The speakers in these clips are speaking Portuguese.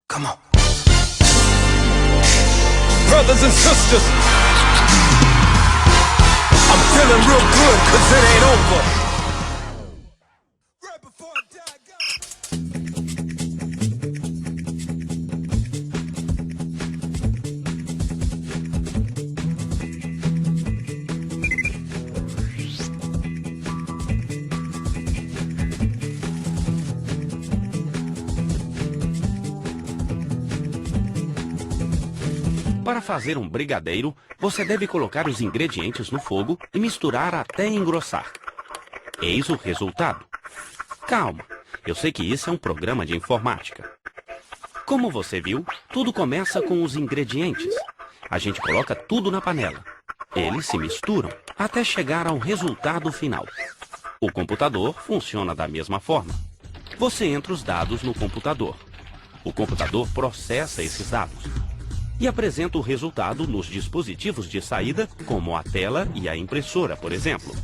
Come on. Brothers and sisters, I'm feeling real good cause it ain't over. Right before I die, Para fazer um brigadeiro, você deve colocar os ingredientes no fogo e misturar até engrossar. Eis o resultado. Calma, eu sei que isso é um programa de informática. Como você viu, tudo começa com os ingredientes. A gente coloca tudo na panela. Eles se misturam até chegar ao resultado final. O computador funciona da mesma forma. Você entra os dados no computador. O computador processa esses dados e apresenta o resultado nos dispositivos de saída, como a tela e a impressora, por exemplo.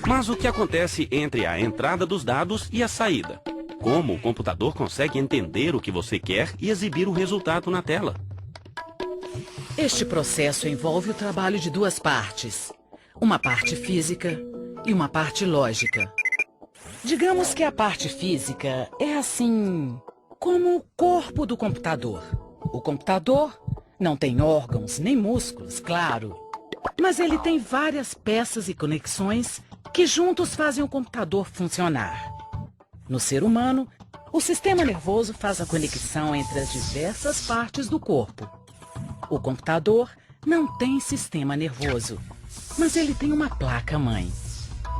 Mas o que acontece entre a entrada dos dados e a saída? Como o computador consegue entender o que você quer e exibir o resultado na tela? Este processo envolve o trabalho de duas partes. Uma parte física e uma parte lógica. Digamos que a parte física é assim, como o corpo do computador. O computador não tem órgãos nem músculos, claro, mas ele tem várias peças e conexões que juntos fazem o computador funcionar. No ser humano, o sistema nervoso faz a conexão entre as diversas partes do corpo. O computador não tem sistema nervoso, mas ele tem uma placa-mãe.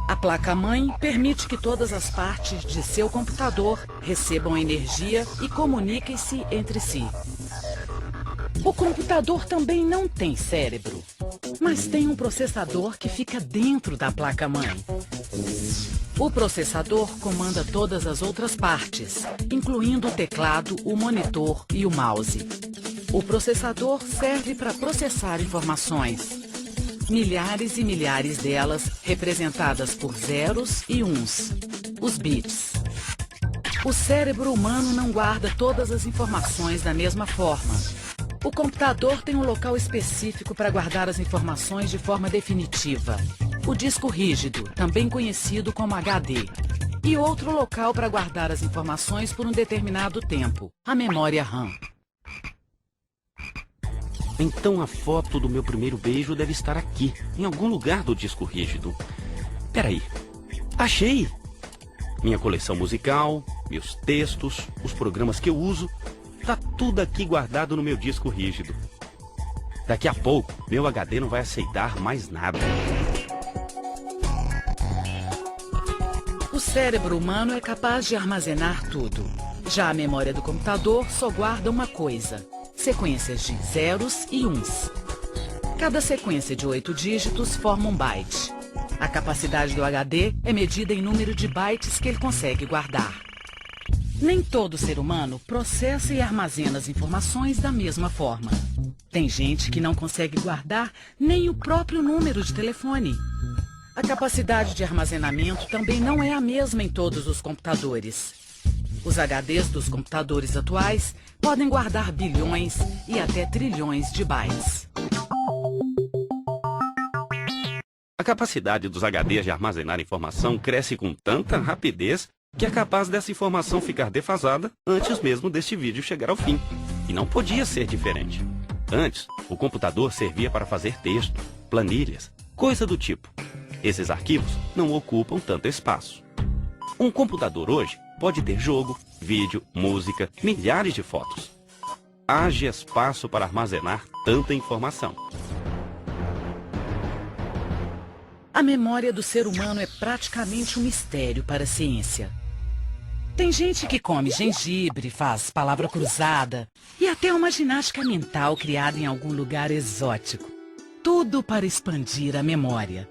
A placa-mãe permite que todas as partes de seu computador recebam energia e comuniquem-se entre si. O computador também não tem cérebro, mas tem um processador que fica dentro da placa-mãe. O processador comanda todas as outras partes, incluindo o teclado, o monitor e o mouse. O processador serve para processar informações. Milhares e milhares delas representadas por zeros e uns, os bits. O cérebro humano não guarda todas as informações da mesma forma. O computador tem um local específico para guardar as informações de forma definitiva. O disco rígido, também conhecido como HD. E outro local para guardar as informações por um determinado tempo, a memória RAM. Então a foto do meu primeiro beijo deve estar aqui, em algum lugar do disco rígido. Peraí, achei! Minha coleção musical, meus textos, os programas que eu uso, tá tudo aqui guardado no meu disco rígido. Daqui a pouco, meu HD não vai aceitar mais nada. O cérebro humano é capaz de armazenar tudo. Já a memória do computador só guarda uma coisa: sequências de zeros e uns. Cada sequência de 8 dígitos forma um byte. A capacidade do HD é medida em número de bytes que ele consegue guardar. Nem todo ser humano processa e armazena as informações da mesma forma. Tem gente que não consegue guardar nem o próprio número de telefone. A capacidade de armazenamento também não é a mesma em todos os computadores. Os HDs dos computadores atuais podem guardar bilhões e até trilhões de bytes. A capacidade dos HDs de armazenar informação cresce com tanta rapidez que é capaz dessa informação ficar defasada antes mesmo deste vídeo chegar ao fim. E não podia ser diferente. Antes, o computador servia para fazer texto, planilhas, coisa do tipo. Esses arquivos não ocupam tanto espaço. Um computador hoje pode ter jogo, vídeo, música, milhares de fotos. Haja espaço para armazenar tanta informação. A memória do ser humano é praticamente um mistério para a ciência. Tem gente que come gengibre, faz palavra cruzada e até uma ginástica mental criada em algum lugar exótico. Tudo para expandir a memória.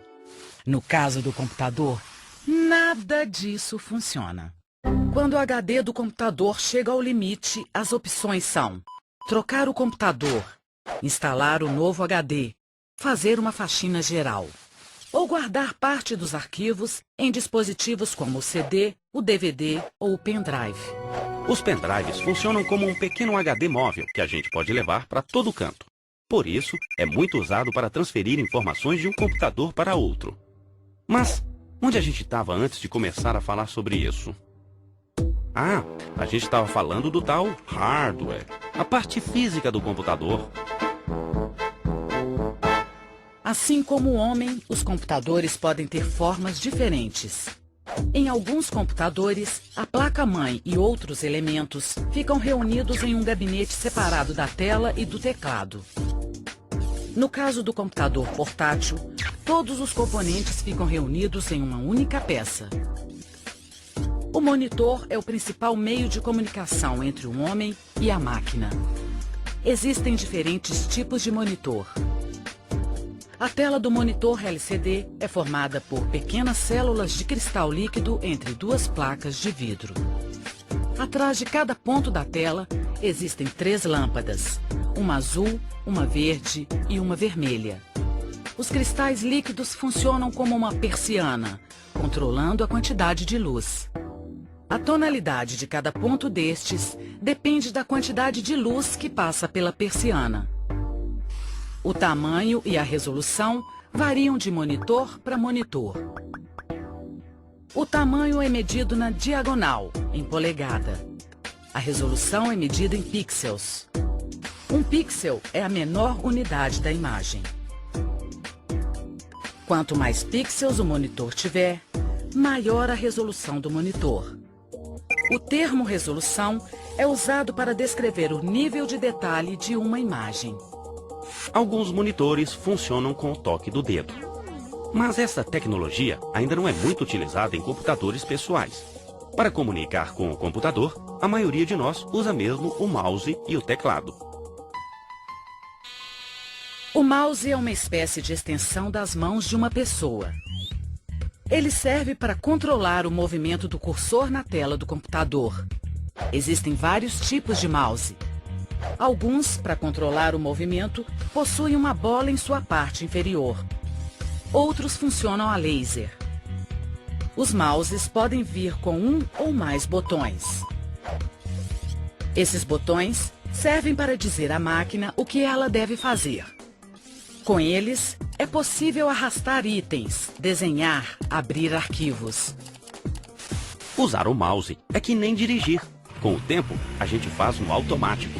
No caso do computador, nada disso funciona. Quando o HD do computador chega ao limite, as opções são: trocar o computador, instalar o novo HD, fazer uma faxina geral, ou guardar parte dos arquivos em dispositivos como o CD, o DVD ou o pendrive. Os pendrives funcionam como um pequeno HD móvel que a gente pode levar para todo canto. Por isso, é muito usado para transferir informações de um computador para outro. Mas, onde a gente estava antes de começar a falar sobre isso? Ah, a gente estava falando do tal hardware, a parte física do computador. Assim como o homem, os computadores podem ter formas diferentes. Em alguns computadores, a placa-mãe e outros elementos ficam reunidos em um gabinete separado da tela e do teclado. No caso do computador portátil, todos os componentes ficam reunidos em uma única peça. O monitor é o principal meio de comunicação entre o homem e a máquina. Existem diferentes tipos de monitor. A tela do monitor LCD é formada por pequenas células de cristal líquido entre duas placas de vidro. Atrás de cada ponto da tela existem 3 lâmpadas, uma azul, uma verde e uma vermelha. Os cristais líquidos funcionam como uma persiana, controlando a quantidade de luz. A tonalidade de cada ponto destes depende da quantidade de luz que passa pela persiana. O tamanho e a resolução variam de monitor para monitor. O tamanho é medido na diagonal, em polegada. A resolução é medida em pixels. Um pixel é a menor unidade da imagem. Quanto mais pixels o monitor tiver, maior a resolução do monitor. O termo resolução é usado para descrever o nível de detalhe de uma imagem. Alguns monitores funcionam com o toque do dedo. Mas essa tecnologia ainda não é muito utilizada em computadores pessoais. Para comunicar com o computador, a maioria de nós usa mesmo o mouse e o teclado. O mouse é uma espécie de extensão das mãos de uma pessoa. Ele serve para controlar o movimento do cursor na tela do computador. Existem vários tipos de mouse. Alguns, para controlar o movimento, possuem uma bola em sua parte inferior. Outros funcionam a laser. Os mouses podem vir com um ou mais botões. Esses botões servem para dizer à máquina o que ela deve fazer. Com eles, é possível arrastar itens, desenhar, abrir arquivos. Usar o mouse é que nem dirigir. Com o tempo, a gente faz no automático.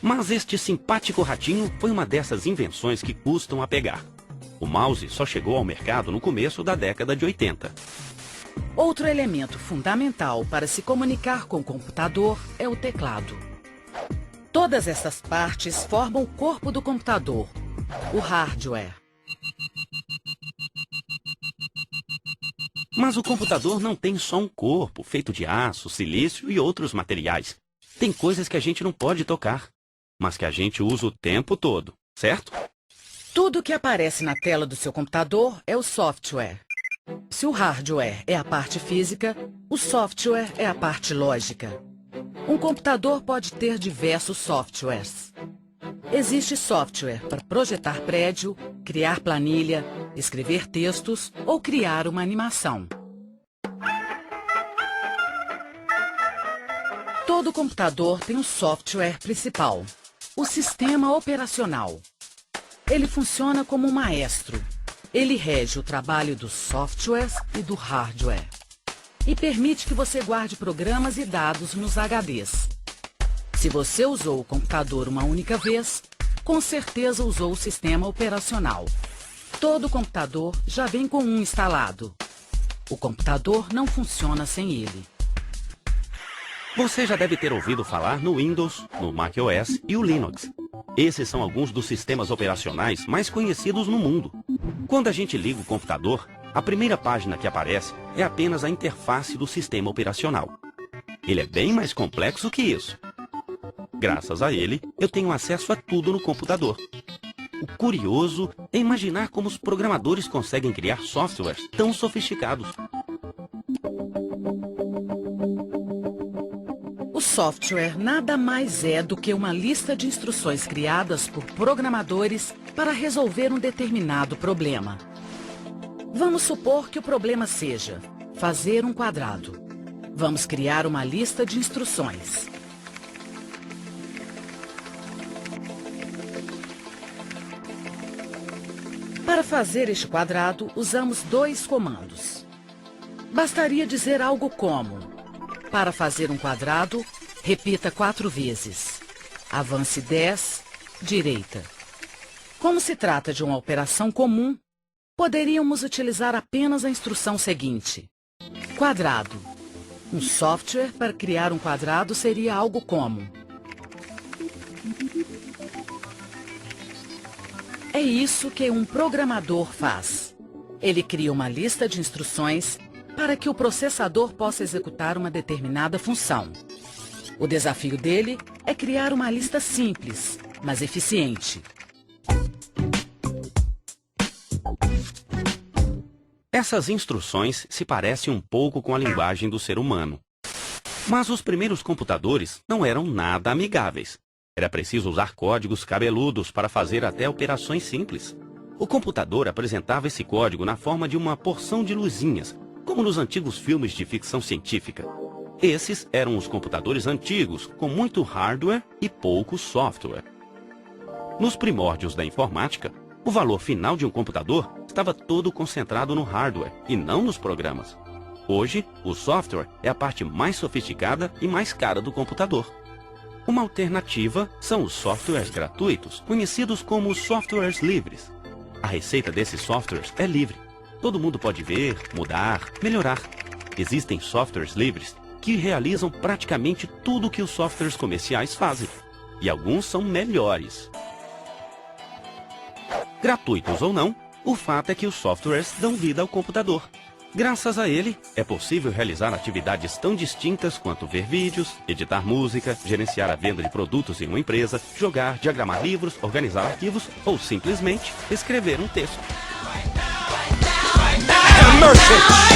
Mas este simpático ratinho foi uma dessas invenções que custam a pegar. O mouse só chegou ao mercado no começo da década de 80. Outro elemento fundamental para se comunicar com o computador é o teclado. Todas essas partes formam o corpo do computador, o hardware. Mas o computador não tem só um corpo feito de aço, silício e outros materiais. Tem coisas que a gente não pode tocar, mas que a gente usa o tempo todo, certo? Tudo que aparece na tela do seu computador é o software. Se o hardware é a parte física, o software é a parte lógica. Um computador pode ter diversos softwares. Existe software para projetar prédio, criar planilha, escrever textos ou criar uma animação. Todo computador tem um software principal, o sistema operacional. Ele funciona como um maestro. Ele rege o trabalho dos softwares e do hardware. E permite que você guarde programas e dados nos HDs. Se você usou o computador uma única vez, com certeza usou o sistema operacional. Todo computador já vem com um instalado. O computador não funciona sem ele. Você já deve ter ouvido falar no Windows, no macOS e o Linux. Esses são alguns dos sistemas operacionais mais conhecidos no mundo. Quando a gente liga o computador, a primeira página que aparece é apenas a interface do sistema operacional. Ele é bem mais complexo que isso. Graças a ele, eu tenho acesso a tudo no computador. O curioso é imaginar como os programadores conseguem criar softwares tão sofisticados. O software nada mais é do que uma lista de instruções criadas por programadores para resolver um determinado problema. Vamos supor que o problema seja fazer um quadrado. Vamos criar uma lista de instruções. Para fazer este quadrado, usamos 2 comandos. Bastaria dizer algo como: para fazer um quadrado, repita 4 vezes. Avance 10, direita. Como se trata de uma operação comum, poderíamos utilizar apenas a instrução seguinte. Quadrado. Um software para criar um quadrado seria algo como: é isso que um programador faz. Ele cria uma lista de instruções para que o processador possa executar uma determinada função. O desafio dele é criar uma lista simples, mas eficiente. Essas instruções se parecem um pouco com a linguagem do ser humano. Mas os primeiros computadores não eram nada amigáveis. Era preciso usar códigos cabeludos para fazer até operações simples. O computador apresentava esse código na forma de uma porção de luzinhas, como nos antigos filmes de ficção científica. Esses eram os computadores antigos, com muito hardware e pouco software. Nos primórdios da informática, o valor final de um computador estava todo concentrado no hardware e não nos programas. Hoje, o software é a parte mais sofisticada e mais cara do computador. Uma alternativa são os softwares gratuitos, conhecidos como softwares livres. A receita desses softwares é livre. Todo mundo pode ver, mudar, melhorar. Existem softwares livres que realizam praticamente tudo o que os softwares comerciais fazem. E alguns são melhores. Gratuitos ou não, o fato é que os softwares dão vida ao computador. Graças a ele, é possível realizar atividades tão distintas quanto ver vídeos, editar música, gerenciar a venda de produtos em uma empresa, jogar, diagramar livros, organizar arquivos ou simplesmente escrever um texto. Have mercy.